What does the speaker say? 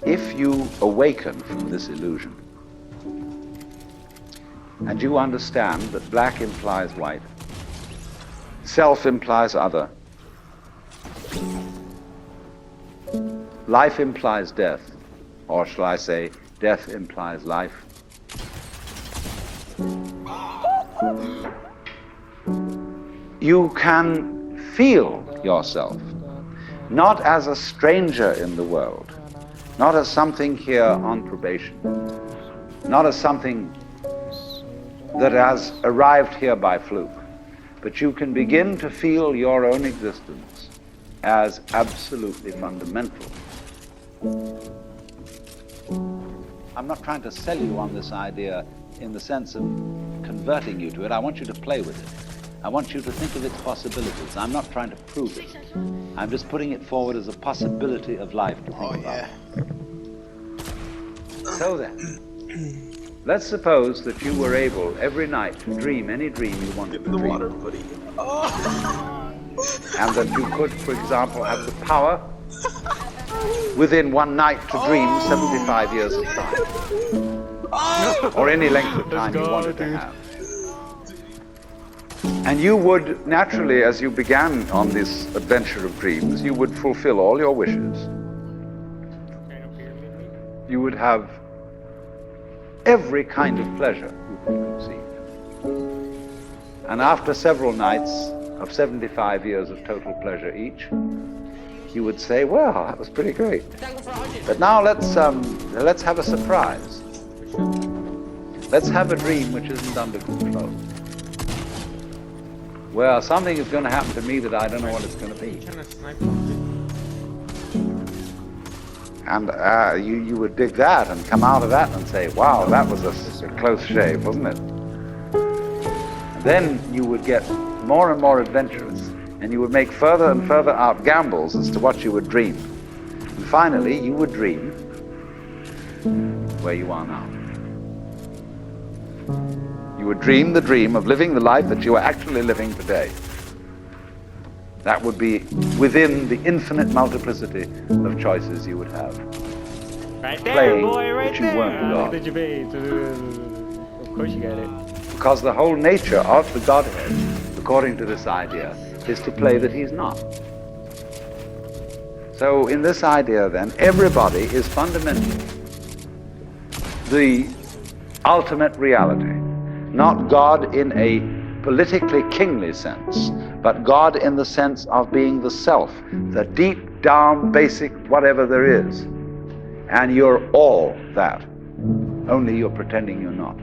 if you awaken from this illusion, and you understand that black implies white, self implies other, life implies death, or shall I say, death implies life, you can feel yourself not as a stranger in the world, not as something here on probation, not as something that has arrived here by fluke, but you can begin to feel your own existence as absolutely fundamental. I'm not trying to sell you on this idea in the sense of converting you to it. I want you to play with it. I want you to think of its possibilities. I'm not trying to prove it. I'm just putting it forward as a possibility of life to think about. So then, let's suppose that you were able every night to dream any dream you wanted to dream. And that you could, for example, have the power within one night to dream 75 years of time. Or any length of time you wanted to have. And you would naturally, as you began on this adventure of dreams, you would fulfill all your wishes. You would have every kind of pleasure you could conceive. And after several nights of 75 years of total pleasure each, you would say, well, that was pretty great. But now let's have a surprise. Let's have a dream which isn't under control. Well, something is going to happen to me that I don't know what it's going to be. And you would dig that and come out of that and say, wow, that was a close shave, wasn't it? And then you would get more and more adventurous, and you would make further and further out gambles as to what you would dream. And finally, you would dream where you are now. You would dream the dream of living the life that you are actually living today. That would be within the infinite multiplicity of choices you would have. Right there, Playing boy, right that you there. weren't God. Look at your face. Of course you got it. Because the whole nature of the Godhead, according to this idea, is to play that he's not. So in this idea then, everybody is fundamentally the ultimate reality. Not God in a politically kingly sense, but God in the sense of being the self, the deep down basic whatever there is. And you're all that, only you're pretending you're not.